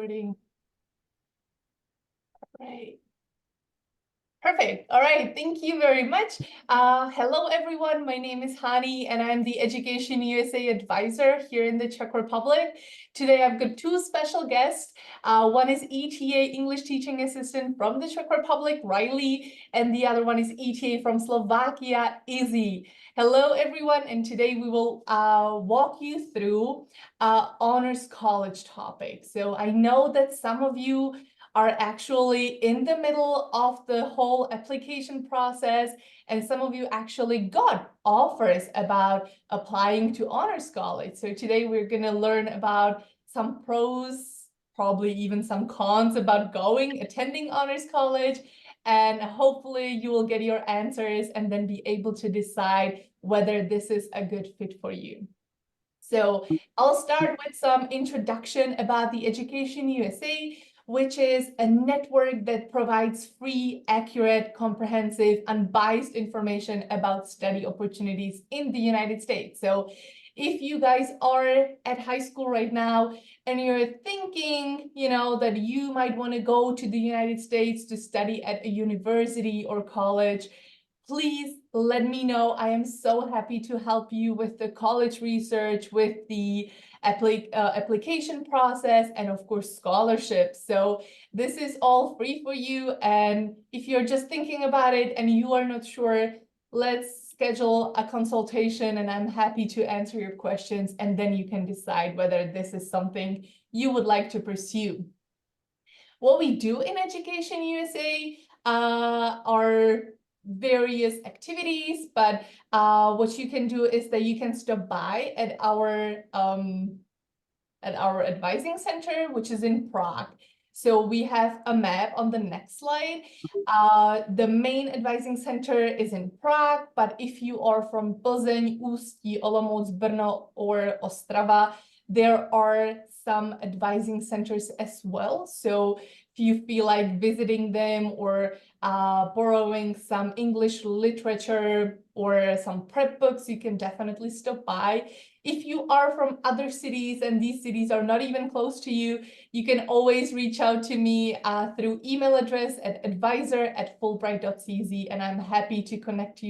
recording. All right. Perfect. All right. Thank you very much. Hello, everyone. My name is Hani, and I'm the Education USA advisor here in the Czech Republic. Today, I've got two special guests. One is ETA, English Teaching Assistant from the Czech Republic, Riley, and the other one is ETA from Slovakia, Izzy. Hello, everyone. And today we will walk you through honors college topic. So I know that some of you are actually in the middle of the whole application process, and some of you actually got offers about applying to honors college. So today we're going to learn about some pros, probably even some cons about attending honors college, and hopefully you will get your answers and then be able to decide whether this is a good fit for you. So I'll start with some introduction about the Education USA, which is a network that provides free, accurate, comprehensive, unbiased information about study opportunities in the United States. So if you guys are at high school right now and you're thinking, that you might want to go to the United States to study at a university or college, please let me know. I am so happy to help you with the college research, with the application process, and of course scholarships. So this is all free for you, and if you're just thinking about it and you are not sure, let's schedule a consultation and I'm happy to answer your questions, and then you can decide whether this is something you would like to pursue. What we do in Education USA are various activities, but what you can do is that you can stop by at our advising center, which is in Prague. So we have a map on the next slide. The main advising center is in Prague, but if you are from Plzeň, Ústí, Olomouc, Brno, or Ostrava, there are some advising centers as well. So if you feel like visiting them or borrowing some English literature or some prep books, you can definitely stop by. If you are from other cities and these cities are not even close to you, you can always reach out to me through email address at advisor@fulbright.cz, and I'm happy to connect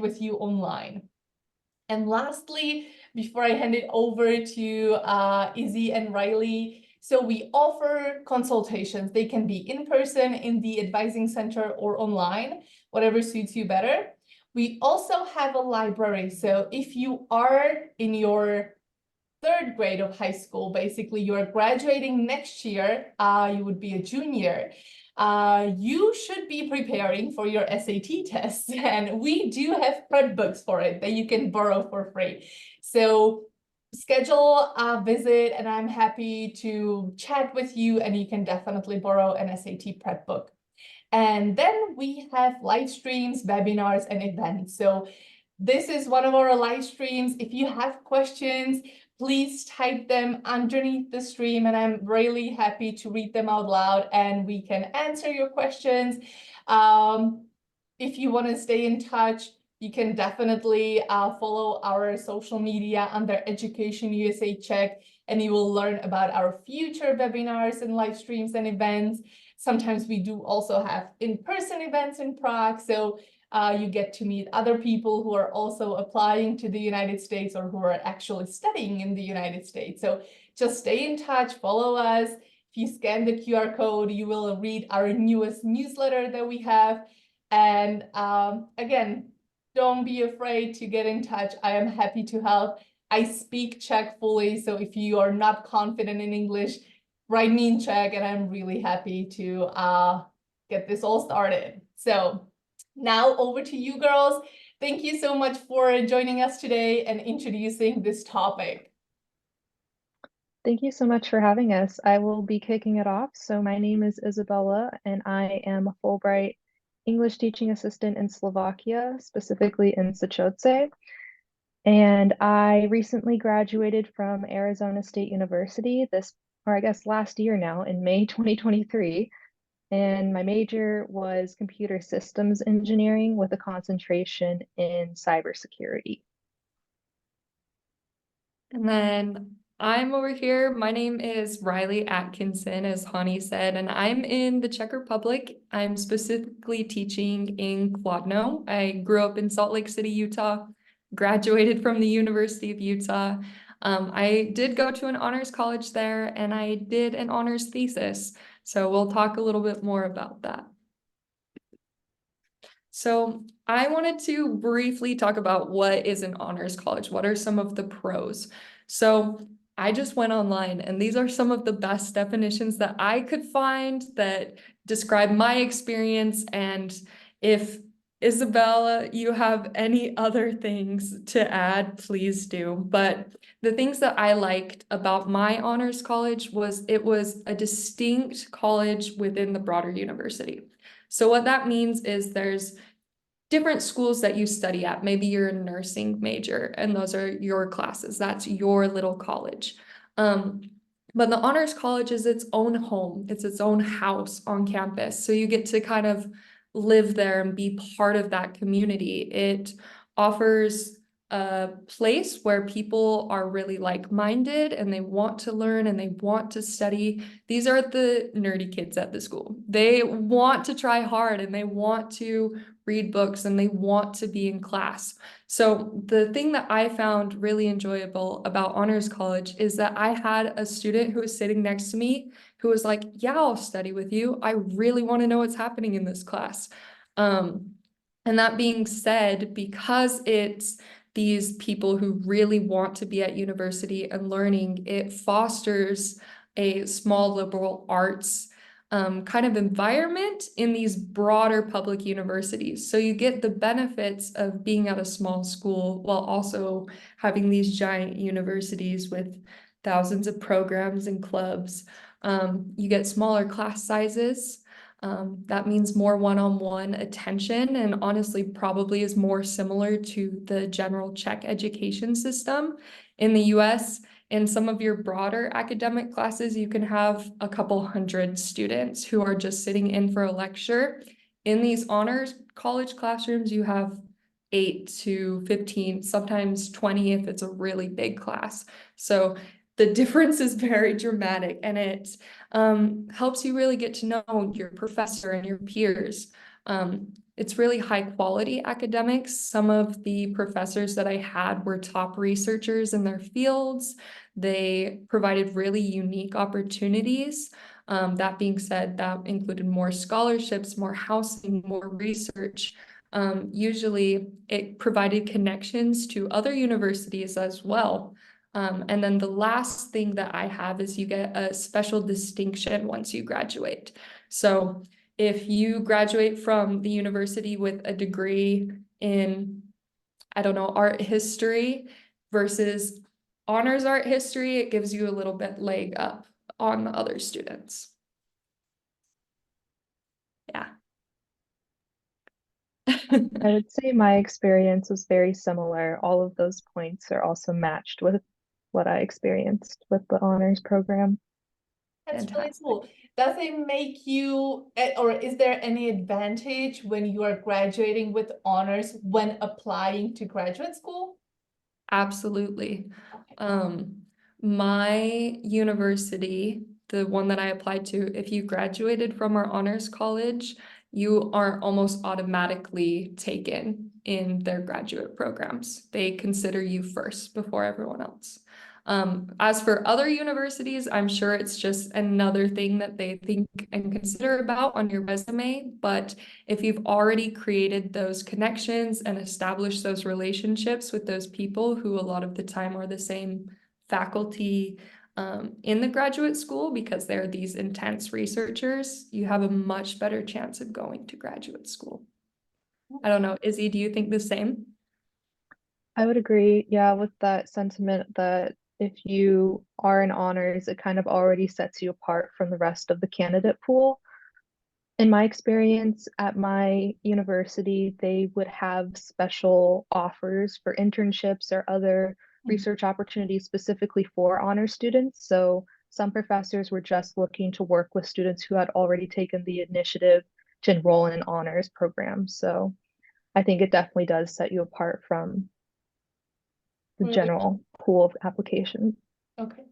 with you online. And lastly, before I hand it over to Izzy and Riley, so we offer consultations. They can be in person in the advising center or online, whatever suits you better. We also have a library. So if you are in your third grade of high school, basically you are graduating next year, you would be a junior. You should be preparing for your SAT tests, and we do have prep books for it that you can borrow for free. So schedule a visit and I'm happy to chat with you, and you can definitely borrow an SAT prep book. And then we have live streams, webinars, and events. So this is one of our live streams. If you have questions, please type them underneath the stream, and I'm really happy to read them out loud and we can answer your questions. If you want to stay in touch, you can definitely follow our social media under Education USA Czech, and you will learn about our future webinars and live streams and events. Sometimes we do also have in-person events in Prague, so you get to meet other people who are also applying to the United States or who are actually studying in the United States. So just stay in touch, follow us. If you scan the QR code, you will read our newest newsletter that we have. And again, don't be afraid to get in touch. I am happy to help. I speak Czech fully, so if you are not confident in English, write me in Czech, and I'm really happy to get this all started. So now over to you, girls. Thank you so much for joining us today and introducing this topic. Thank you so much for having us. I will be kicking it off. So my name is Isabella, and I am a Fulbright English teaching assistant in Slovakia, specifically in Sochoce. And I recently graduated from Arizona State University last year now, in May 2023. And my major was computer systems engineering with a concentration in cybersecurity. And then I'm over here. My name is Riley Atkinson, as Hani said, and I'm in the Czech Republic. I'm specifically teaching in Kladno. I grew up in Salt Lake City, Utah, graduated from the University of Utah. I did go to an honors college there, and I did an honors thesis. So we'll talk a little bit more about that. So I wanted to briefly talk about what is an honors college. What are some of the pros? So I just went online and these are some of the best definitions that I could find that describe my experience. And if Isabella, you have any other things to add, please do. But the things that I liked about my honors college was it was a distinct college within the broader university. So what that means is there's different schools that you study at. Maybe you're a nursing major and those are your classes. That's your little college. But the honors college is its own home. It's its own house on campus. So you get to kind of live there and be part of that community. It offers a place where people are really like-minded and they want to learn and they want to study. These are the nerdy kids at the school. They want to try hard and they want to read books and they want to be in class. So the thing that I found really enjoyable about honors college is that I had a student who was sitting next to me who was like, yeah, I'll study with you. I really want to know what's happening in this class. And that being said, because it's these people who really want to be at university and learning, it fosters a small liberal arts kind of environment in these broader public universities. So you get the benefits of being at a small school while also having these giant universities with thousands of programs and clubs. You get smaller class sizes. That means more one-on-one attention and honestly probably is more similar to the general Czech education system in the US. In some of your broader academic classes, you can have a couple hundred students who are just sitting in for a lecture. In these honors college classrooms, you have 8 to 15, sometimes 20 if it's a really big class. So the difference is very dramatic and it helps you really get to know your professor and your peers. It's really high quality academics. Some of the professors that I had were top researchers in their fields. They provided really unique opportunities. That being said, that included more scholarships, more housing, more research. Usually it provided connections to other universities as well. And then the last thing that I have is you get a special distinction once you graduate. So if you graduate from the university with a degree in, I don't know, art history versus honors art history, it gives you a little bit leg up on the other students. Yeah. I would say my experience was very similar. All of those points are also matched with what I experienced with the honors program. That's really Fantastic. cool. Does it make you, or is there any advantage when you are graduating with honors when applying to graduate school? Absolutely. Okay. My university, the one that I applied to, if you graduated from our honors college, you are almost automatically taken in their graduate programs. They consider you first before everyone else. As for other universities, I'm sure it's just another thing that they think and consider about on your resume. But if you've already created those connections and established those relationships with those people who a lot of the time are the same faculty in the graduate school because they're these intense researchers, you have a much better chance of going to graduate school. I don't know, Izzy, do you think the same? I would agree, yeah, with that sentiment that if you are in honors, it kind of already sets you apart from the rest of the candidate pool. In my experience at my university, they would have special offers for internships or other research opportunities specifically for honor students. So some professors were just looking to work with students who had already taken the initiative to enroll in an honors program. So I think it definitely does set you apart from the Really? general pool of applications. Okay.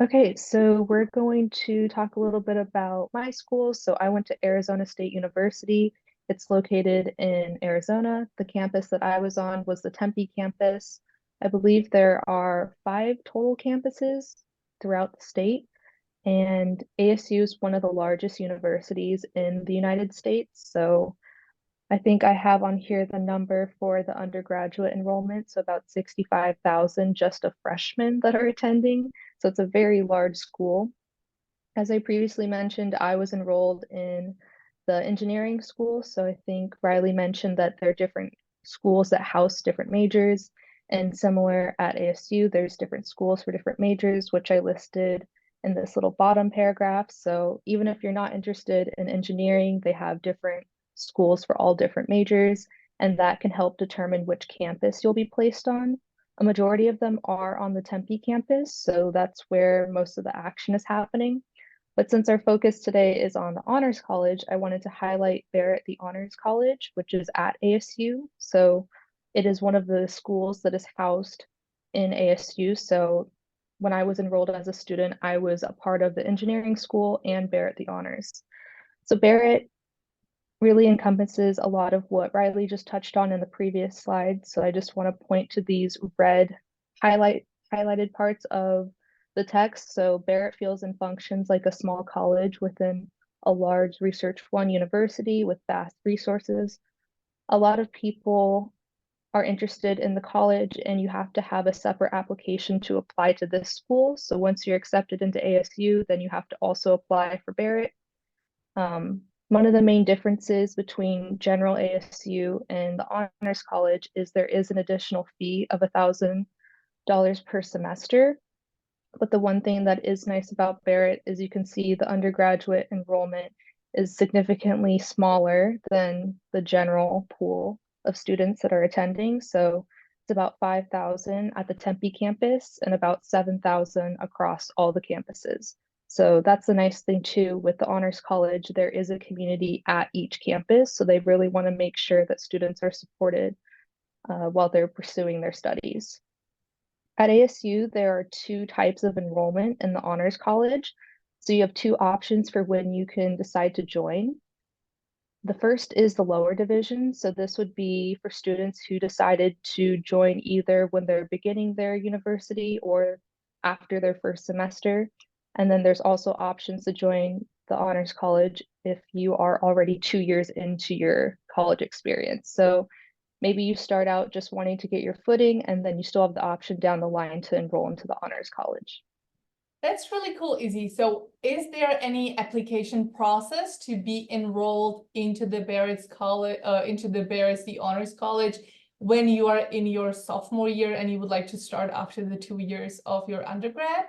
Okay, so we're going to talk a little bit about my school. So I went to Arizona State University. It's located in Arizona. The campus that I was on was the Tempe campus. I believe there are 5 total campuses throughout the state, and ASU is one of the largest universities in the United States. So I think I have on here the number for the undergraduate enrollment, so about 65,000 just of freshmen that are attending. So it's a very large school. As I previously mentioned, I was enrolled in the engineering school. So I think Riley mentioned that there are different schools that house different majors. And similar at ASU, there's different schools for different majors, which I listed in this little bottom paragraph. So even if you're not interested in engineering, they have different schools for all different majors, and that can help determine which campus you'll be placed on. A majority of them are on the Tempe campus, so that's where most of the action is happening. But since our focus today is on the Honors College, I wanted to highlight Barrett the Honors College, which is at ASU. So it is one of the schools that is housed in ASU. So when I was enrolled as a student, I was a part of the engineering school and Barrett the Honors. So Barrett really encompasses a lot of what Riley just touched on in the previous slide. So I just want to point to these red highlighted parts of the text. So Barrett feels and functions like a small college within a large Research One university with vast resources. A lot of people are interested in the college, and you have to have a separate application to apply to this school. So once you're accepted into ASU, then you have to also apply for Barrett. One of the main differences between general ASU and the Honors College is there is an additional fee of $1,000 per semester. But the one thing that is nice about Barrett is you can see the undergraduate enrollment is significantly smaller than the general pool of students that are attending. So it's about 5,000 at the Tempe campus and about 7,000 across all the campuses. So that's the nice thing too with the Honors College. There is a community at each campus, so they really want to make sure that students are supported while they're pursuing their studies. At ASU, there are 2 types of enrollment in the Honors College. So you have 2 options for when you can decide to join. The first is the lower division. So this would be for students who decided to join either when they're beginning their university or after their first semester. And then there's also options to join the Honors College if you are already 2 years into your college experience. So maybe you start out just wanting to get your footing, and then you still have the option down the line to enroll into the Honors College. That's really cool, Izzy. So is there any application process to be enrolled into the Barrett's college, into the Barrett's the Honors College when you are in your sophomore year and you would like to start after the 2 years of your undergrad?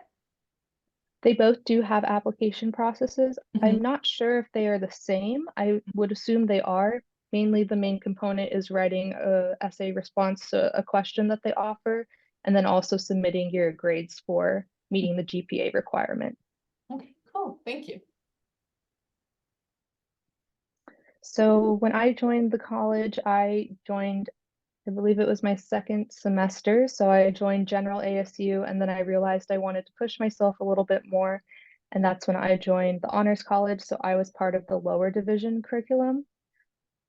They both do have application processes. Mhm. I'm not sure if they are the same. I would assume they are. Mainly the main component is writing a essay response to a question that they offer, and then also submitting your grades for meeting the GPA requirement. Okay, cool. Thank you. So when I joined the college, I believe it was my second semester. So I joined general ASU, and then I realized I wanted to push myself a little bit more. And that's when I joined the Honors College. So I was part of the lower division curriculum.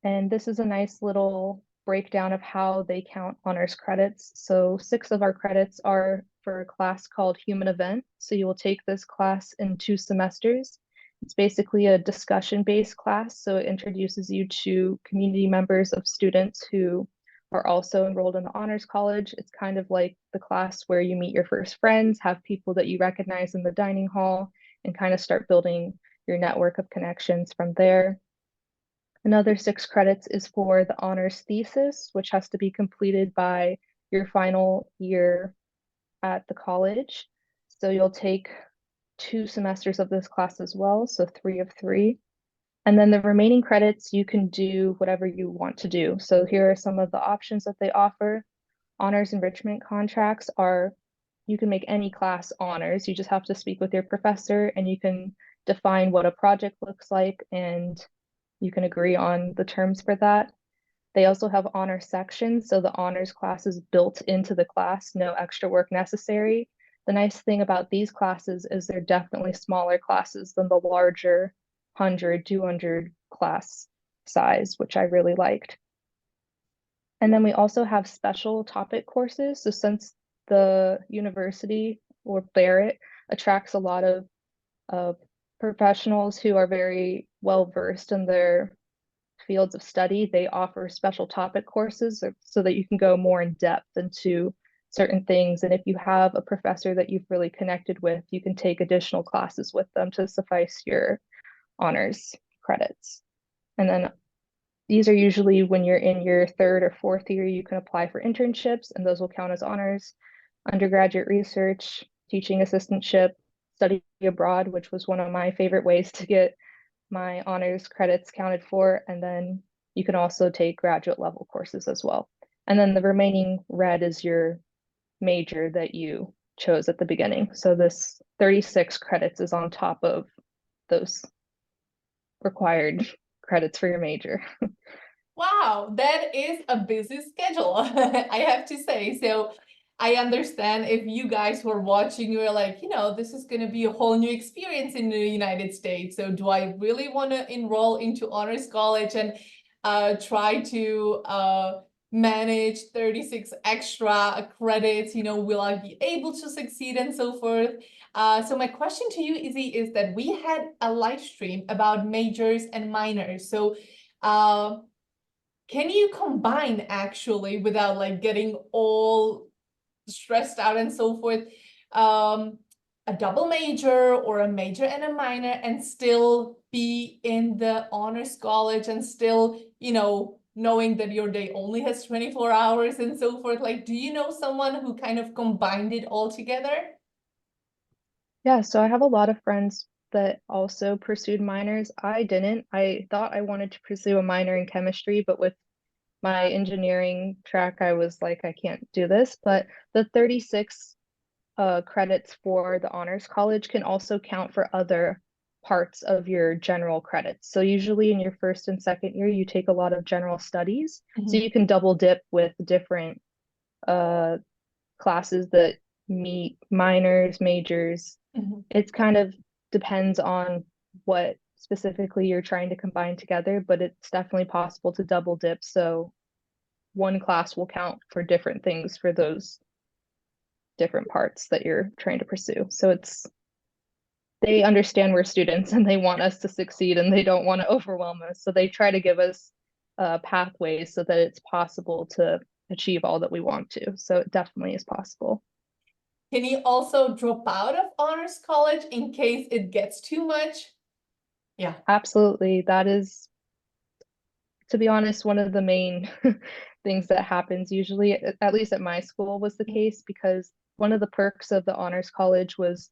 And this is a nice little breakdown of how they count honors credits. So 6 of our credits are for a class called Human Event. So you will take this class in 2 semesters. It's basically a discussion-based class. So it introduces you to community members of students who are also enrolled in the Honors College. It's kind of like the class where you meet your first friends, have people that you recognize in the dining hall, and kind of start building your network of connections from there. Another 6 credits is for the honors thesis, which has to be completed by your final year at the college. So you'll take 2 semesters of this class as well, so 3 of 3. And then the remaining credits, you can do whatever you want to do. So here are some of the options that they offer. Honors enrichment contracts are, you can make any class honors. You just have to speak with your professor, and you can define what a project looks like, and you can agree on the terms for that. They also have honor sections, so the honors class is built into the class, no extra work necessary. The nice thing about these classes is they're definitely smaller classes than the larger 100, 200 class size, which I really liked. And then we also have special topic courses. So since the university or Barrett attracts a lot of professionals who are very well versed in their fields of study, they offer special topic courses so that you can go more in depth into certain things. And if you have a professor that you've really connected with, you can take additional classes with them to suffice your honors credits. And then these are usually when you're in your third or fourth year, you can apply for internships, and those will count as honors. Undergraduate research, teaching assistantship, study abroad, which was one of my favorite ways to get my honors credits counted for. And then you can also take graduate level courses as well. And then the remaining red is your major that you chose at the beginning. So this 36 credits is on top of those required credits for your major. Wow, that is a busy schedule, I have to say. So I understand if you guys were watching, you were like, this is going to be a whole new experience in the United States. So do I really want to enroll into honors college and try to manage 36 extra credits? Will I be able to succeed and so forth? So my question to you, Izzy, is that we had a live stream about majors and minors. So can you combine actually without like getting all stressed out and so forth, a double major or a major and a minor and still be in the honors college and still, knowing that your day only has 24 hours and so forth? Like, do you know someone who kind of combined it all together? Yeah, so I have a lot of friends that also pursued minors. I didn't. I thought I wanted to pursue a minor in chemistry, but with my engineering track, I was like, I can't do this. But the 36 credits for the honors college can also count for other parts of your general credits. So usually in your first and second year, you take a lot of general studies. So you can double dip with different classes that meet minors, majors. It kind of depends on what specifically you're trying to combine together, but it's definitely possible to double dip. So one class will count for different things for those different parts that you're trying to pursue. So they understand we're students and they want us to succeed and they don't want to overwhelm us. So they try to give us pathways so that it's possible to achieve all that we want to. So it definitely is possible. Can you also drop out of honors college in case it gets too much? Yeah. Absolutely. That is, to be honest, one of the main things that happens usually, at least at my school, was the case, because one of the perks of the honors college was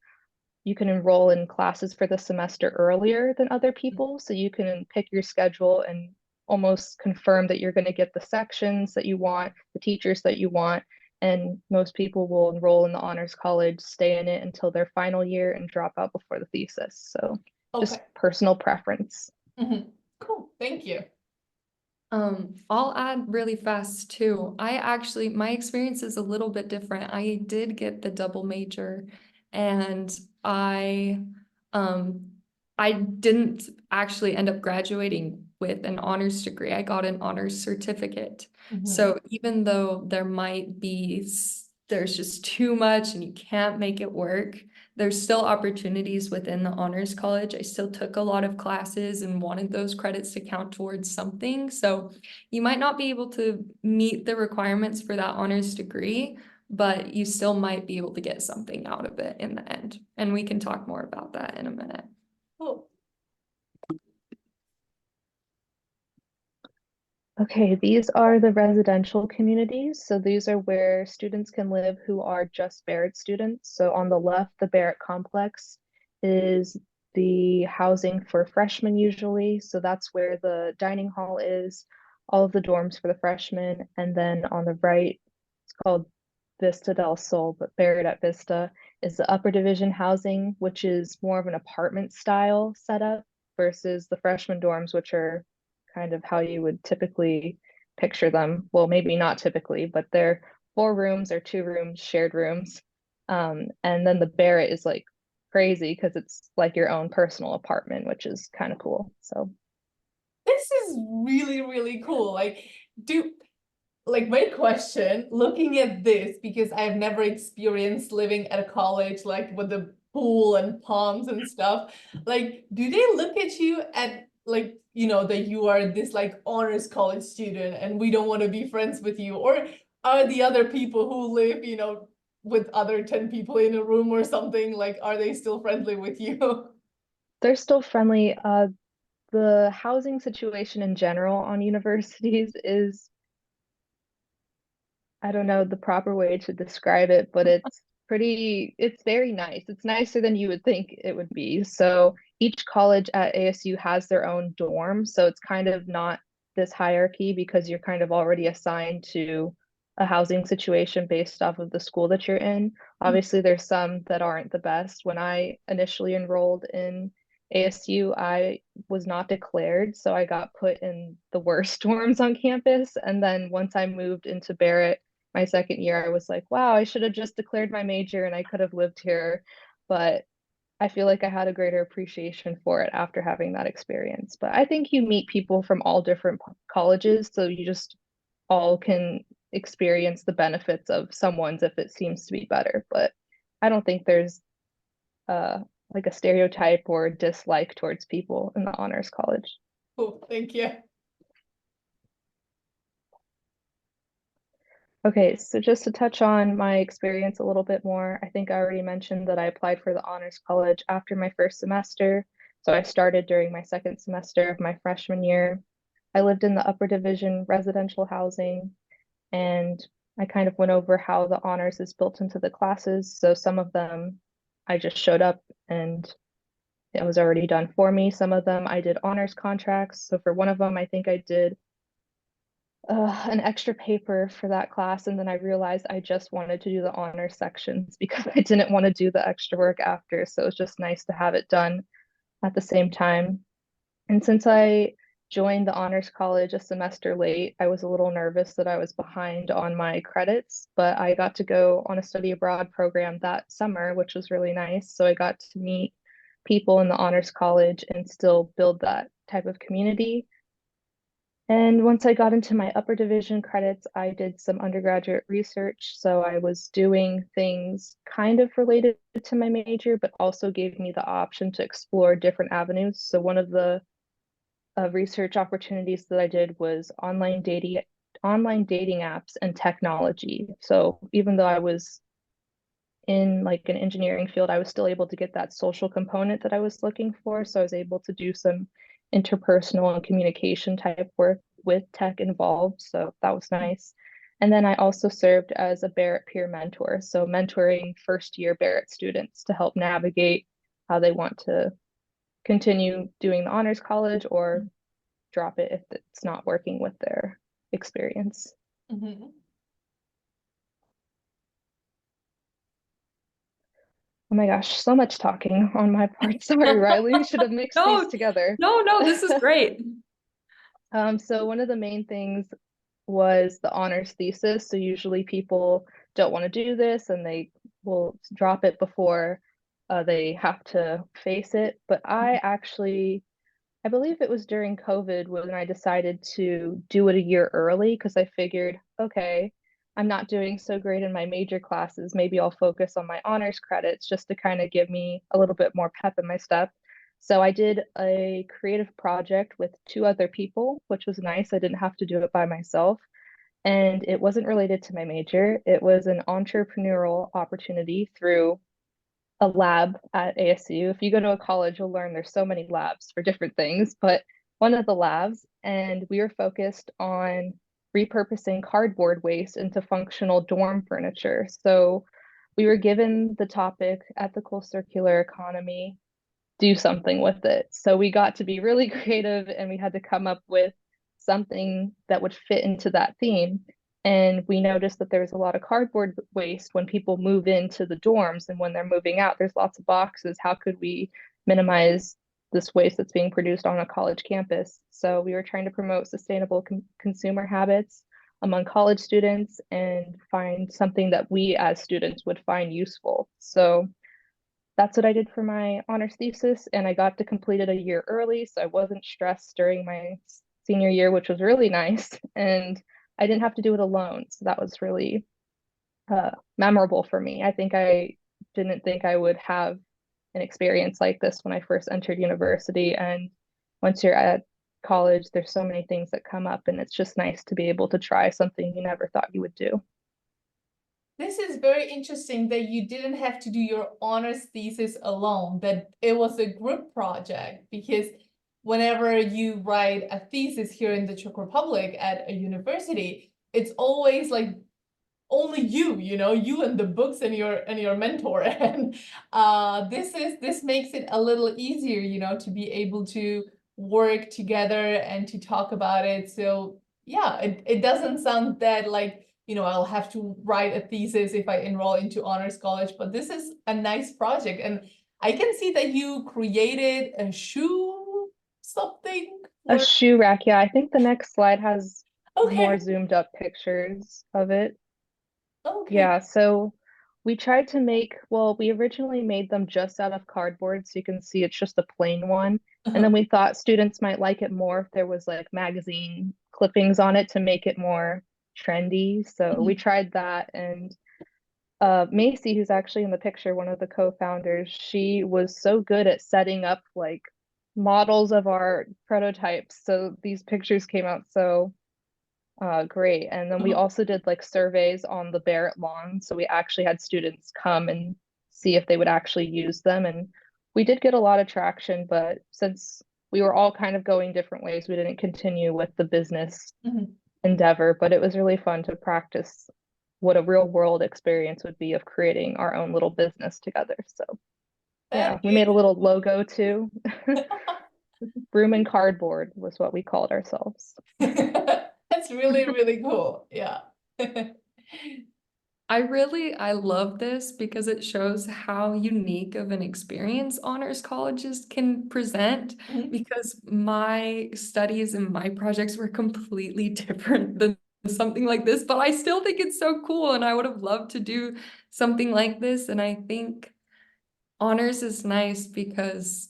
you can enroll in classes for the semester earlier than other people. So you can pick your schedule and almost confirm that you're going to get the sections that you want, the teachers that you want. And most people will enroll in the honors college, stay in it until their final year, and drop out before the thesis. So just personal preference. Cool. Thank you. I'll add really fast too. My experience is a little bit different. I did get the double major, and I didn't actually end up graduating with an honors degree. I got an honors certificate. So even though there's just too much and you can't make it work, there's still opportunities within the honors college. I still took a lot of classes and wanted those credits to count towards something. So you might not be able to meet the requirements for that honors degree, but you still might be able to get something out of it in the end. And we can talk more about that in a minute. Cool. Okay, these are the residential communities. So these are where students can live who are just Barrett students. So on the left, the Barrett complex is the housing for freshmen usually. So that's where the dining hall is, all of the dorms for the freshmen. And then on the right, it's called Vista del Sol, but Barrett at Vista is the upper division housing, which is more of an apartment style setup versus the freshman dorms, which are kind of how you would typically picture them. Well, maybe not typically, but they're 4 rooms or 2 rooms, shared rooms. And then the Barrett is like crazy because it's like your own personal apartment, which is kind of cool. So This is really, really cool. My question, looking at this, because I've never experienced living at a college, like with the pool and palms and stuff, like, do they look at you at like, that you are this like honors college student and we don't want to be friends with you? Or are the other people who live, with other 10 people in a room or something, like, are they still friendly with you? they're still friendly. The housing situation in general on universities is, I don't know the proper way to describe it, but it's very nice. It's nicer than you would think it would be. So each college at ASU has their own dorm. So it's kind of not this hierarchy because you're kind of already assigned to a housing situation based off of the school that you're in. Obviously, there's some that aren't the best. When I initially enrolled in ASU, I was not declared, so I got put in the worst dorms on campus. And then once I moved into Barrett, my second year, I was like, wow, I should have just declared my major and I could have lived here. But I feel like I had a greater appreciation for it after having that experience. But I think you meet people from all different colleges, so you just all can experience the benefits of someone's if it seems to be better. But I don't think there's uh like a stereotype or dislike towards people in the honors college. Cool, thank you. Okay, so just to touch on my experience a little bit more, I think I already mentioned that I applied for the honors college after my first semester. So I started during my second semester of my freshman year. I lived in the upper division residential housing, and I kind of went over how the honors is built into the classes. So some of them I just showed up and it was already done for me. Some of them I did honors contracts. So for one of them, I think I did an extra paper for that class, and then I realized I just wanted to do the honor sections because I didn't want to do the extra work after. So it's just nice to have it done at the same time. And since I joined the honors college a semester late, I was a little nervous that I was behind on my credits, but I got to go on a study abroad program that summer, which was really nice. So I got to meet people in the honors college and still build that type of community. And once I got into my upper division credits, I did some undergraduate research. So I was doing things kind of related to my major, but also gave me the option to explore different avenues. So one of the research opportunities that I did was online dating apps and technology. So even though I was in like an engineering field, I was still able to get that social component that I was looking for. So I was able to do some interpersonal and communication type work with tech involved. So that was nice. And then I also served as a Barrett peer mentor. So mentoring first year Barrett students to help navigate how they want to continue doing the honors college or drop it if it's not working with their experience. Mhm. Oh my gosh, so much talking on my part. Sorry, Riley, we should have mixed these No, together. no, this is great. So one of the main things was the honors thesis. So usually people don't want to do this and they will drop it before they have to face it. But I believe it was during COVID when I decided to do it a year early because I figured, okay, I'm not doing so great in my major classes. Maybe I'll focus on my honors credits just to kind of give me a little bit more pep in my step. So I did a creative project with 2 other people, which was nice. I didn't have to do it by myself. And it wasn't related to my major. It was an entrepreneurial opportunity through a lab at ASU. If you go to a college, you'll learn there's so many labs for different things, but one of the labs, and we were focused on repurposing cardboard waste into functional dorm furniture. So we were given the topic ethical circular economy, do something with it. So we got to be really creative and we had to come up with something that would fit into that theme. And we noticed that there's a lot of cardboard waste when people move into the dorms and when they're moving out, there's lots of boxes. How could we minimize this waste that's being produced on a college campus. So we were trying to promote sustainable consumer habits among college students and find something that we as students would find useful. So that's what I did for my honors thesis, and I got to complete it a year early, so I wasn't stressed during my senior year, which was really nice, and I didn't have to do it alone, so that was really memorable for me. I didn't think I would have an experience like this when I first entered university, and once you're at college, there's so many things that come up, and it's just nice to be able to try something you never thought you would do. This is very interesting that you didn't have to do your honors thesis alone, that it was a group project, because whenever you write a thesis here in the Czech Republic at a university, it's always like only you know, you and the books and your mentor. And this makes it a little easier, you know, to be able to work together and to talk about it. So yeah, it doesn't sound that like, you know, I'll have to write a thesis if I enroll into honors college, but this is a nice project. And I can see that you created a shoe something. A shoe rack, yeah, I think the next slide has more Okay. zoomed up pictures of it. Okay. Yeah, so we tried to make, well, we originally made them just out of cardboard, so you can see it's just a plain one. And then we thought students might like it more if there was like magazine clippings on it to make it more trendy. So we tried that, and Macy, who's actually in the picture, one of the co-founders, she was so good at setting up like models of our prototypes. So these pictures came out so great. And then we also did like surveys on the Barrett lawn. So we actually had students come and see if they would actually use them. And we did get a lot of traction, but since we were all kind of going different ways, we didn't continue with the business endeavor, but it was really fun to practice what a real world experience would be of creating our own little business together. So yeah, we made a little logo too. Broom and cardboard was what we called ourselves. That's really, really cool. Yeah. I love this because it shows how unique of an experience honors colleges can present, because my studies and my projects were completely different than something like this, but I still think it's so cool and I would have loved to do something like this. And I think honors is nice because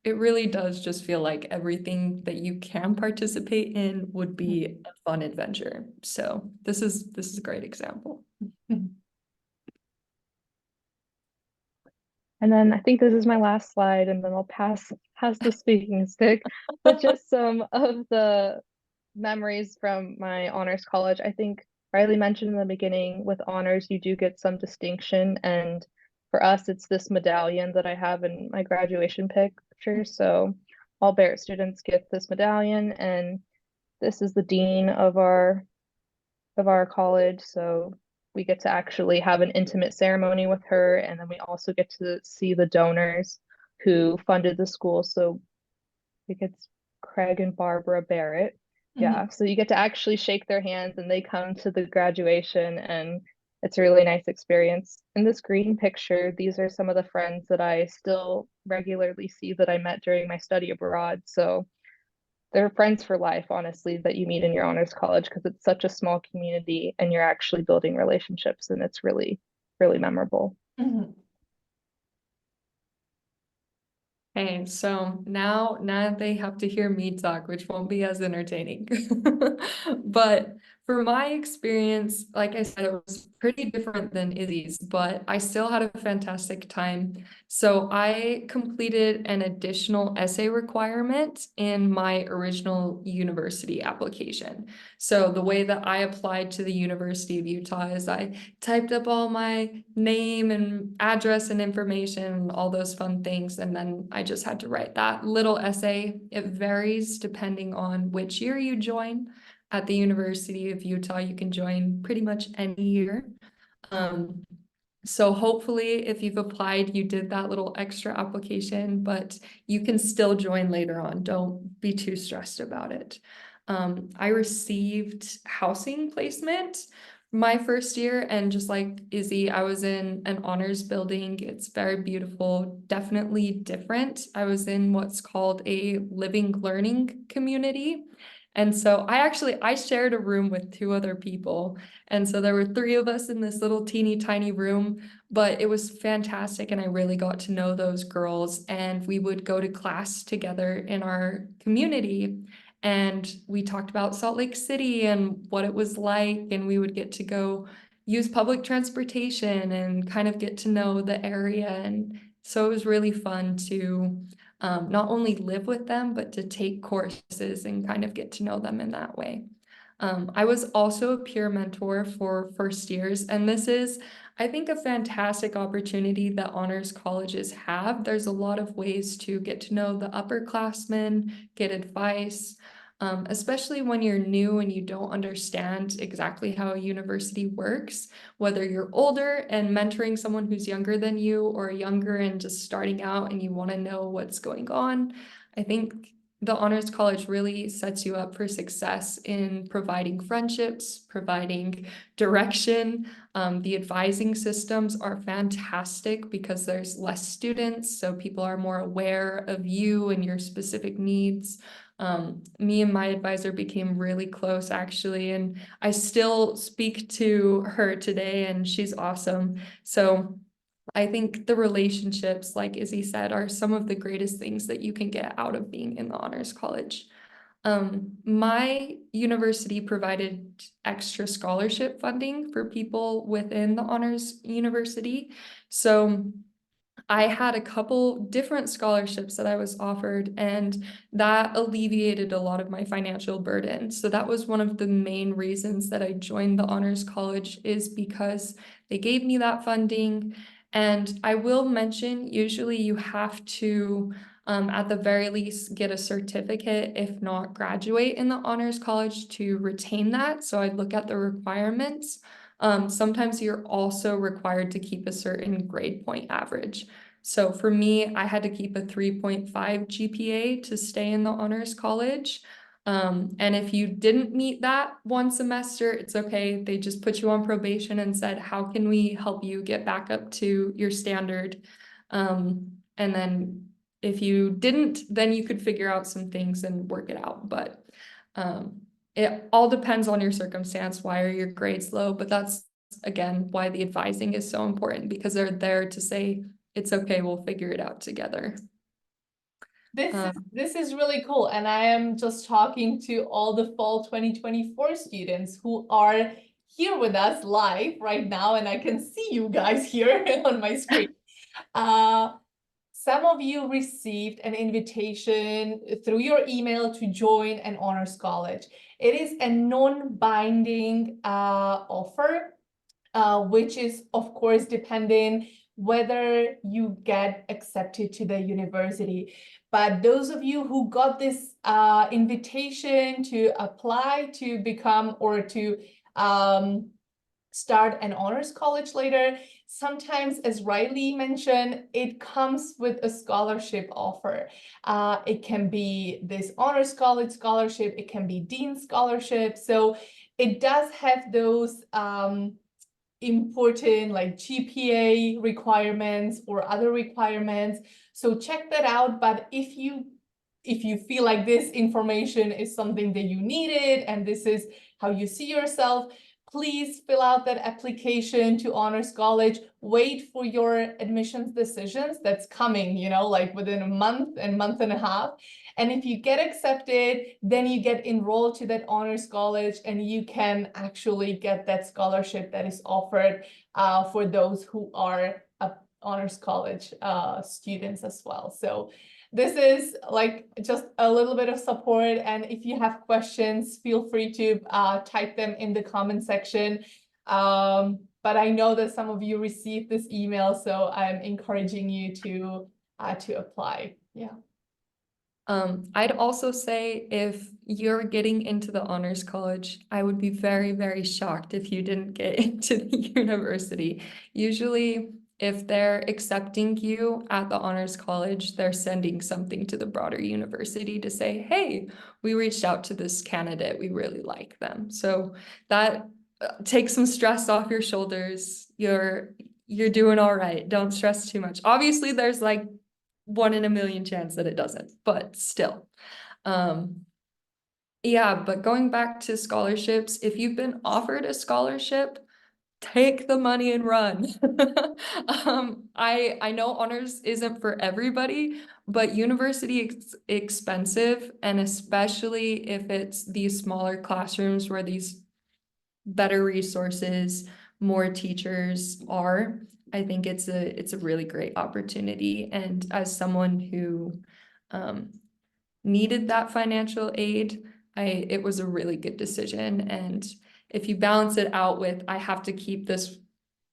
it really does just feel like everything that you can participate in would be a fun adventure. So this is a great example. And then I think this is my last slide, and then I'll pass the speaking stick. But just some of the memories from my honors college. I think Riley mentioned in the beginning, with honors, you do get some distinction. And for us, it's this medallion that I have in my graduation picture. So all Barrett students get this medallion, and this is the dean of our college. So we get to actually have an intimate ceremony with her, and then we also get to see the donors who funded the school. So I think it's Craig and Barbara Barrett. Yeah, so you get to actually shake their hands and they come to the graduation, and it's a really nice experience. In this green picture, these are some of the friends that I still regularly see that I met during my study abroad. So they're friends for life, honestly, that you meet in your honors college, because it's such a small community and you're actually building relationships, and it's really, really memorable. Okay, so now they have to hear me talk, which won't be as entertaining. But for my experience, like I said, it was pretty different than Izzy's, but I still had a fantastic time. So I completed an additional essay requirement in my original university application. So the way that I applied to the University of Utah is I typed up all my name and address and information, all those fun things, and then I just had to write that little essay. It varies depending on which year you join. At the University of Utah, you can join pretty much any year. So hopefully if you've applied, you did that little extra application, but you can still join later on. Don't be too stressed about it. I received housing placement my first year, and just like Izzy, I was in an honors building. It's very beautiful, definitely different. I was in what's called a living learning community. And so I shared a room with two other people. And so there were three of us in this little teeny tiny room, but it was fantastic. And I really got to know those girls, and we would go to class together in our community. And we talked about Salt Lake City and what it was like, and we would get to go use public transportation and kind of get to know the area. And so it was really fun to not only live with them, but to take courses and kind of get to know them in that way. I was also a peer mentor for first years, and this is, I think, a fantastic opportunity that honors colleges have. There's a lot of ways to get to know the upperclassmen, get advice, especially when you're new and you don't understand exactly how a university works, whether you're older and mentoring someone who's younger than you, or younger and just starting out and you want to know what's going on. I think the Honors College really sets you up for success in providing friendships, providing direction. The advising systems are fantastic because there's less students, so people are more aware of you and your specific needs. Me and my advisor became really close, actually, and I still speak to her today, and she's awesome. So I think the relationships, like Izzy said, are some of the greatest things that you can get out of being in the Honors College. My university provided extra scholarship funding for people within the Honors University. So I had a couple different scholarships that I was offered, and that alleviated a lot of my financial burden. So that was one of the main reasons that I joined the Honors College, is because they gave me that funding. And I will mention, usually you have to, at the very least, get a certificate, if not graduate in the Honors College, to retain that. So I'd look at the requirements. Sometimes you're also required to keep a certain grade point average. So for me, I had to keep a 3.5 GPA to stay in the Honors College. And if you didn't meet that one semester, it's okay. They just put you on probation and said, how can we help you get back up to your standard? And then if you didn't, then you could figure out some things and work it out. But it all depends on your circumstance. Why are your grades low? But that's, again, why the advising is so important, because they're there to say, it's okay, we'll figure it out together. This is really cool, and I am just talking to all the fall 2024 students who are here with us live right now, and I can see you guys here on my screen. Some of you received an invitation through your email to join an honors college. It is a non-binding offer, which is, of course, depending whether you get accepted to the university. But those of you who got this invitation to apply to become, or to start an honors college later, sometimes, as Riley mentioned, it comes with a scholarship offer. It can be this honors college scholarship, it can be dean scholarship. So it does have those important, like, GPA requirements or other requirements. So check that out. But if you feel like this information is something that you needed and this is how you see yourself, please fill out that application to Honors College. Wait for your admissions decisions. That's coming, like within a month and a half. And if you get accepted, then you get enrolled to that Honors College, and you can actually get that scholarship that is offered for those who are Honors College students as well. So this is like just a little bit of support, and if you have questions, feel free to type them in the comment section. But I know that some of you received this email, so I'm encouraging you to apply. Yeah. I'd also say, if you're getting into the Honors College, I would be very, very shocked if you didn't get into the university. Usually, if they're accepting you at the Honors College, they're sending something to the broader university to say, hey, we reached out to this candidate, we really like them. So that take some stress off your shoulders. You're doing all right. Don't stress too much. Obviously, there's like 1 in a million chance that it doesn't, but still. Yeah, but going back to scholarships, if you've been offered a scholarship, take the money and run. I know honors isn't for everybody, but university is expensive, and especially if it's these smaller classrooms where these better resources, more teachers are, I think it's a really great opportunity. And as someone who needed that financial aid, it was a really good decision. And if you balance it out with, I have to keep this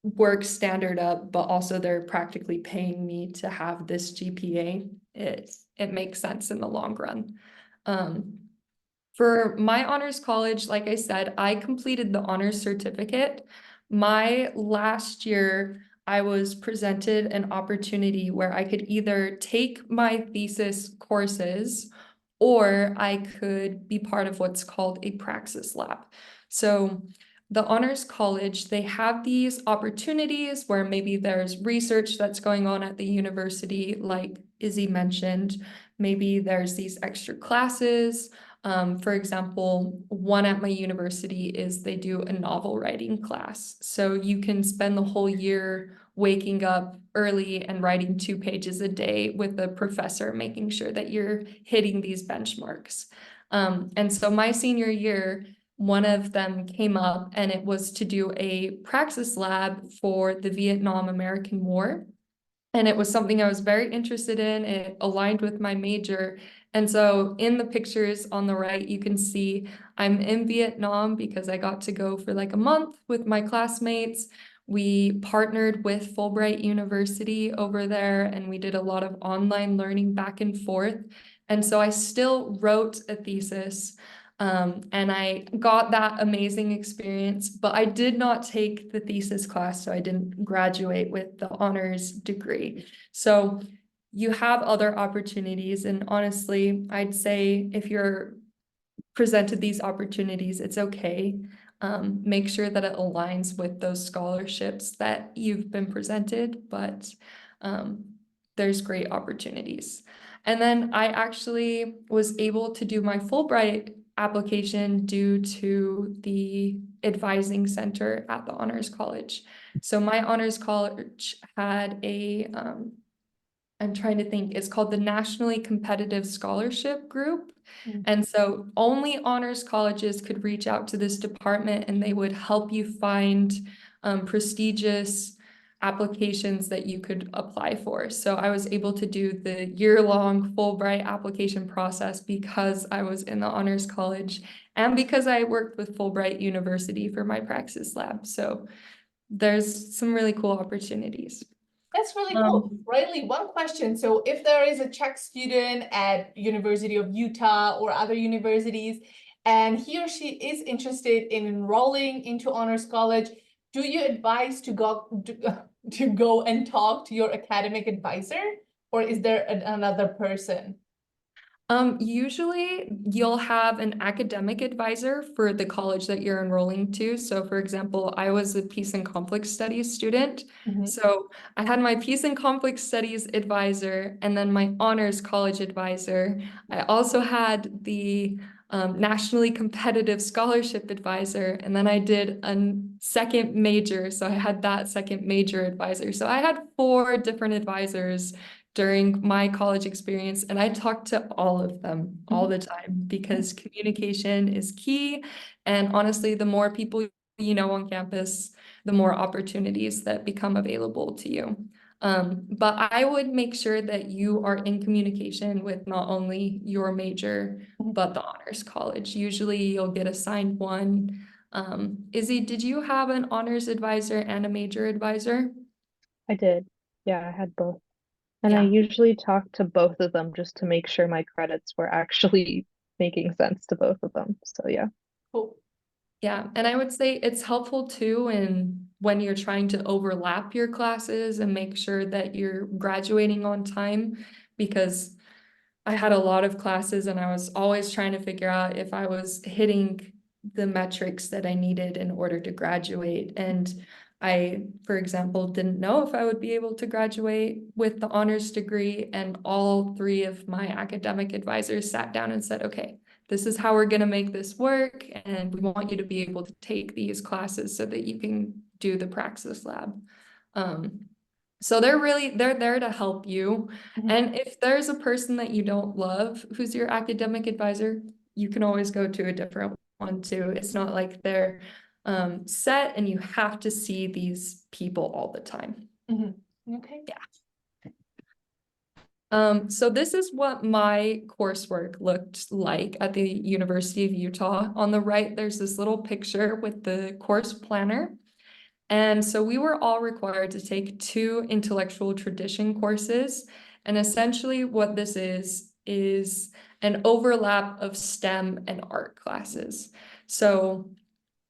work standard up, but also they're practically paying me to have this GPA, it makes sense in the long run. For my honors college, like I said, I completed the honors certificate. My last year, I was presented an opportunity where I could either take my thesis courses or I could be part of what's called a praxis lab. So the honors college, they have these opportunities where maybe there's research that's going on at the university, like Izzy mentioned. Maybe there's these extra classes. For example, one at my university is they do a novel writing class. So you can spend the whole year waking up early and writing 2 pages a day with the professor, making sure that you're hitting these benchmarks. And so my senior year, one of them came up and it was to do a praxis lab for the Vietnam American War. And it was something I was very interested in. It aligned with my major. And so in the pictures on the right, you can see I'm in Vietnam because I got to go for like a month with my classmates. We partnered with Fulbright University over there, and we did a lot of online learning back and forth. And so I still wrote a thesis. And I got that amazing experience, but I did not take the thesis class, so I didn't graduate with the honors degree. So you have other opportunities, and honestly, I'd say if you're presented these opportunities, it's okay. Make sure that it aligns with those scholarships that you've been presented, but there's great opportunities. And then I actually was able to do my Fulbright application due to the advising center at the Honors College. So my Honors College had a, I'm trying to think, it's called the Nationally Competitive Scholarship Group. And so only honors colleges could reach out to this department and they would help you find prestigious applications that you could apply for. So I was able to do the year-long Fulbright application process because I was in the honors college and because I worked with Fulbright University for my praxis lab. So there's some really cool opportunities. That's really cool. Riley, one question. So if there is a Czech student at University of Utah or other universities, and he or she is interested in enrolling into honors college, do you advise to go and talk to your academic advisor, or is there another person? Usually you'll have an academic advisor for the college that you're enrolling to. So for example, I was a Peace and Conflict Studies student. So I had my Peace and Conflict Studies advisor and then my honors college advisor. I also had the Nationally Competitive Scholarship advisor, and then I did a second major. So I had that second major advisor. So I had 4 different advisors during my college experience, and I talked to all of them all the time because communication is key. And honestly, the more people you know on campus, the more opportunities that become available to you. But I would make sure that you are in communication with not only your major, but the honors college. Usually you'll get assigned one. Izzy, did you have an honors advisor and a major advisor? I did. Yeah, I had both. And I Yeah. usually talk to both of them just to make sure my credits were actually making sense to both of them. So yeah. Cool. Yeah, and I would say it's helpful too when you're trying to overlap your classes and make sure that you're graduating on time, because I had a lot of classes and I was always trying to figure out if I was hitting the metrics that I needed in order to graduate. And I, for example, didn't know if I would be able to graduate with the honors degree, and all three of my academic advisors sat down and said, okay, this is how we're going to make this work, and we want you to be able to take these classes so that you can do the praxis lab. So they're there to help you. Mhm. And if there's a person that you don't love who's your academic advisor, you can always go to a different one too. It's not like they're set and you have to see these people all the time. Okay. So this is what my coursework looked like at the University of Utah. On the right, there's this little picture with the course planner. And so we were all required to take 2 intellectual tradition courses. And essentially what this is an overlap of STEM and art classes. So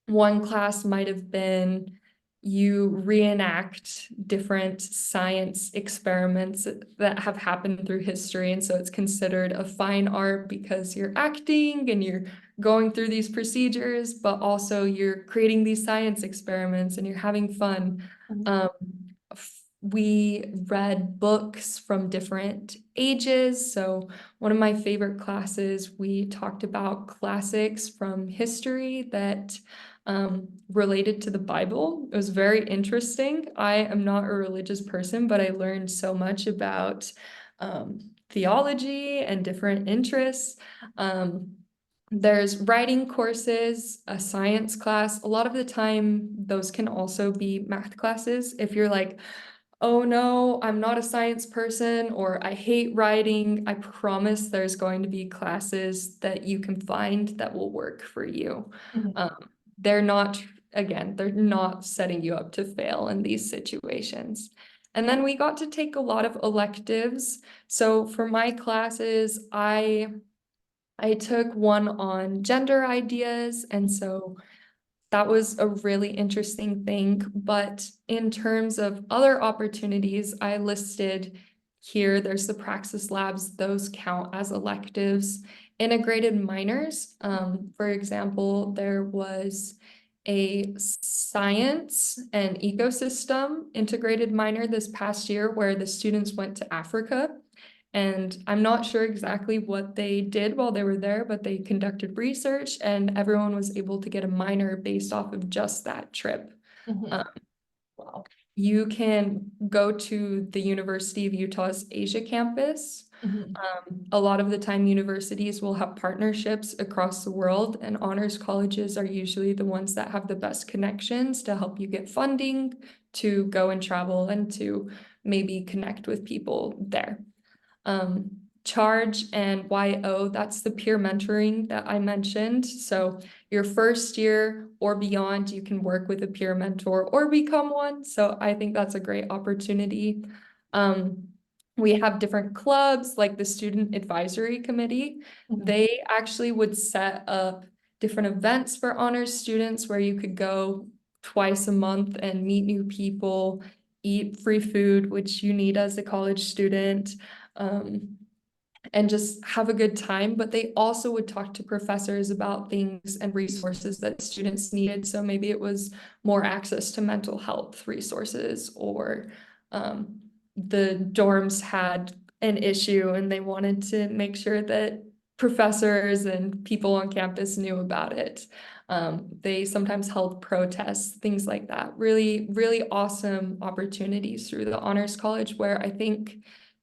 one class might have been you reenact different science experiments that have happened through history. And so it's considered a fine art because you're acting and you're going through these procedures, but also you're creating these science experiments and you're having fun. We read books from different ages. So one of my favorite classes, we talked about classics from history that related to the Bible. It was very interesting. I am not a religious person, but I learned so much about theology and different interests. There's writing courses, a science class. A lot of the time, those can also be math classes. If you're like, oh no, I'm not a science person, or I hate writing, I promise there's going to be classes that you can find that will work for you. They're not, again, they're not setting you up to fail in these situations. And then we got to take a lot of electives. So for my classes, I took one on gender ideas, and so that was a really interesting thing. But in terms of other opportunities, I listed here, there's the praxis labs, those count as electives. Integrated minors, for example, there was a science and ecosystem integrated minor this past year where the students went to Africa. And I'm not sure exactly what they did while they were there, but they conducted research and everyone was able to get a minor based off of just that trip. Wow. You can go to the University of Utah's Asia campus. A lot of the time universities will have partnerships across the world, and honors colleges are usually the ones that have the best connections to help you get funding to go and travel and to maybe connect with people there. Charge and YO, that's the peer mentoring that I mentioned. So your first year or beyond, you can work with a peer mentor or become one. So I think that's a great opportunity. We have different clubs like the Student Advisory Committee. They actually would set up different events for honors students where you could go twice a month and meet new people, eat free food, which you need as a college student. And just have a good time. But they also would talk to professors about things and resources that students needed. So maybe it was more access to mental health resources, or the dorms had an issue and they wanted to make sure that professors and people on campus knew about it. They sometimes held protests, things like that. Really, really awesome opportunities through the Honors College, where I think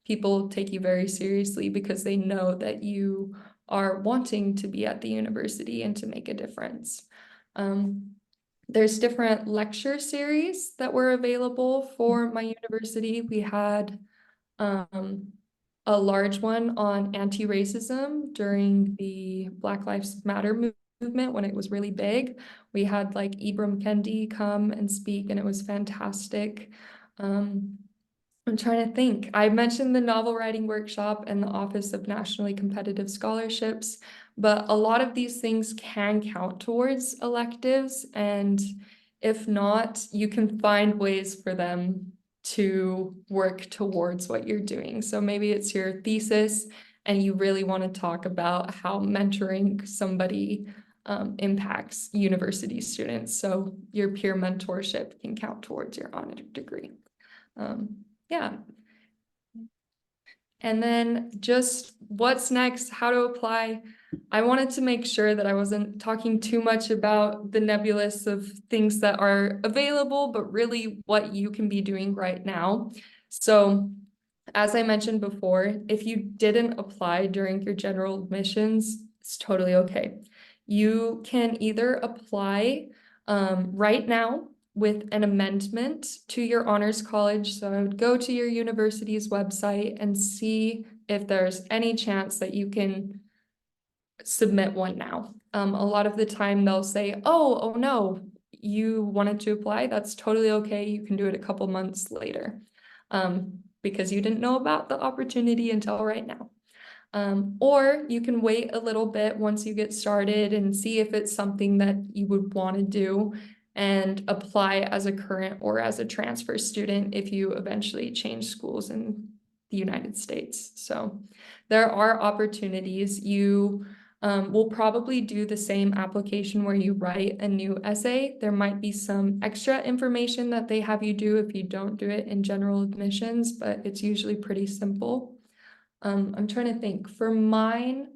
people take you very seriously because they know that you are wanting to be at the university and to make a difference. There's different lecture series that were available for my university. We had a large one on anti-racism during the Black Lives Matter movement when it was really big. We had like Ibram Kendi come and speak, and it was fantastic. I'm trying to think. I mentioned the novel writing workshop and the Office of Nationally Competitive Scholarships, but a lot of these things can count towards electives. And if not, you can find ways for them to work towards what you're doing. So maybe it's your thesis and you really want to talk about how mentoring somebody impacts university students. So your peer mentorship can count towards your honor degree. Yeah. And then just what's next, how to apply. I wanted to make sure that I wasn't talking too much about the nebulous of things that are available, but really what you can be doing right now. So as I mentioned before, if you didn't apply during your general admissions, it's totally okay. You can either apply right now with an amendment to your honors college. So I would go to your university's website and see if there's any chance that you can submit one now. A lot of the time they'll say, oh no, you wanted to apply, that's totally okay. You can do it a couple months later because you didn't know about the opportunity until right now. Or you can wait a little bit once you get started and see if it's something that you would want to do and apply as a current or as a transfer student if you eventually change schools in the United States. So there are opportunities. You will probably do the same application where you write a new essay. There might be some extra information that they have you do if you don't do it in general admissions, but it's usually pretty simple. I'm trying to think. For mine,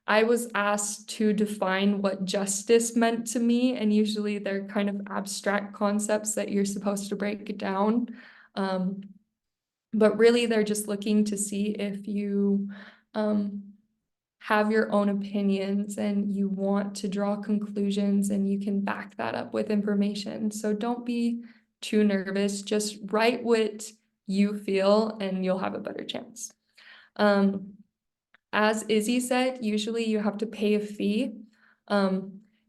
I was asked to define what justice meant to me, and usually they're kind of abstract concepts that you're supposed to break it down. But really, they're just looking to see if you have your own opinions and you want to draw conclusions and you can back that up with information. So don't be too nervous. Just write what you feel and you'll have a better chance. As Izzy said, usually you have to pay a fee.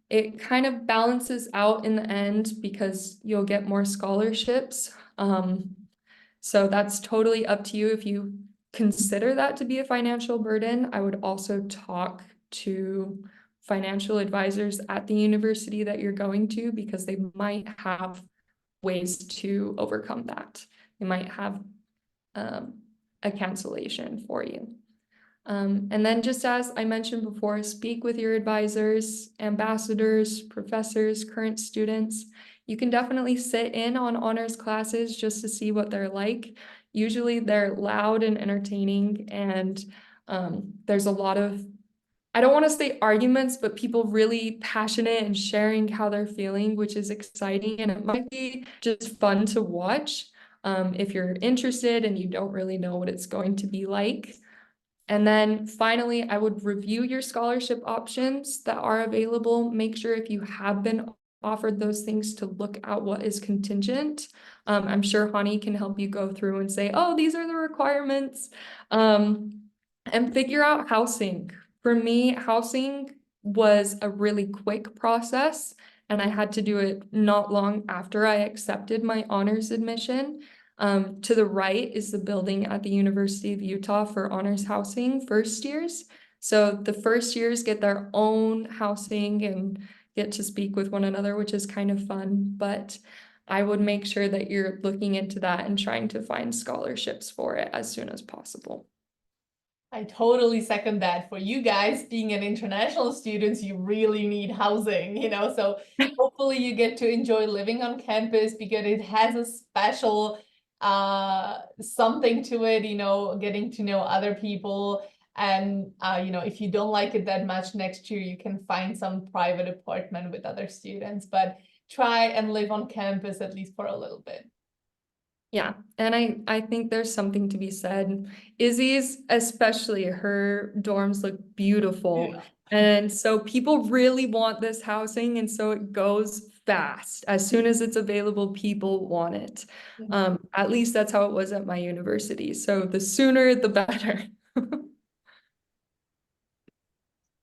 It kind of balances out in the end because you'll get more scholarships. So that's totally up to you. If you consider that to be a financial burden, I would also talk to financial advisors at the university that you're going to because they might have ways to overcome that. They might have a cancellation for you. And then just as I mentioned before, speak with your advisors, ambassadors, professors, current students. You can definitely sit in on honors classes just to see what they're like. Usually they're loud and entertaining, and there's a lot of, I don't want to say arguments, but people really passionate and sharing how they're feeling, which is exciting, and it might be just fun to watch if you're interested and you don't really know what it's going to be like. And then finally, I would review your scholarship options that are available. Make sure if you have been offered those things to look at what is contingent. I'm sure Hani can help you go through and say, oh, these are the requirements, and figure out housing. For me, housing was a really quick process, and I had to do it not long after I accepted my honors admission. To the right is the building at the University of Utah for honors housing first years. So the first years get their own housing and get to speak with one another, which is kind of fun. But I would make sure that you're looking into that and trying to find scholarships for it as soon as possible. I totally second that. For you guys being an international students, you really need housing, so hopefully you get to enjoy living on campus because it has a special something to it, getting to know other people. And, if you don't like it that much next year, you can find some private apartment with other students, but try and live on campus at least for a little bit. Yeah, and I think there's something to be said. Izzy's, especially, her dorms look beautiful. Yeah. And so people really want this housing, and so it goes fast. As soon as it's available, people want it. At least that's how it was at my university. So the sooner, the better.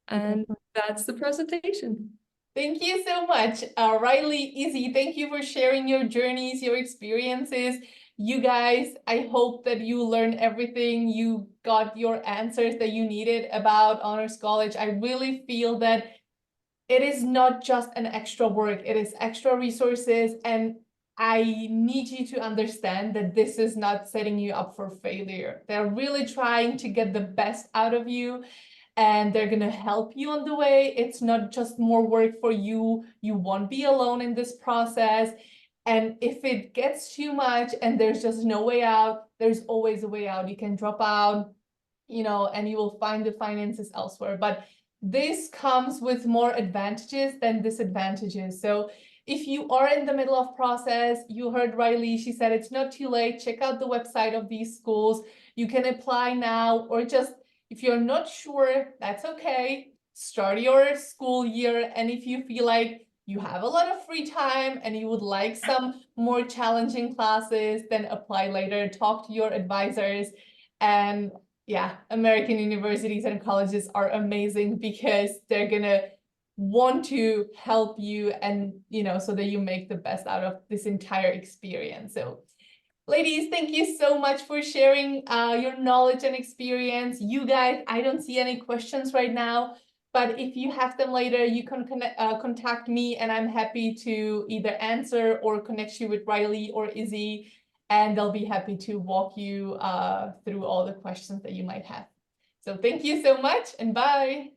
And that's the presentation. Thank you so much, Riley, Izzy. Thank you for sharing your journeys, your experiences. You guys, I hope that you learned everything. You got your answers that you needed about honors college. I really feel that it is not just an extra work, it is extra resources. And I need you to understand that this is not setting you up for failure. They're really trying to get the best out of you. and they're gonna help you on the way. It's not just more work for you. You won't be alone in this process. And if it gets too much and there's just no way out, there's always a way out. You can drop out, you know, and you will find the finances elsewhere. But this comes with more advantages than disadvantages. So if you are in the middle of process, you heard Riley, she said it's not too late. Check out the website of these schools. You can apply now, or just if you're not sure, that's okay. Start your school year. And if you feel like you have a lot of free time and you would like some more challenging classes, then apply later, talk to your advisors. And yeah, American universities and colleges are amazing because they're gonna want to help you, and you know, so that you make the best out of this entire experience. So ladies, thank you so much for sharing your knowledge and experience. You guys, I don't see any questions right now, but if you have them later, you can contact me, and I'm happy to either answer or connect you with Riley or Izzy, and they'll be happy to walk you through all the questions that you might have. So thank you so much, and bye.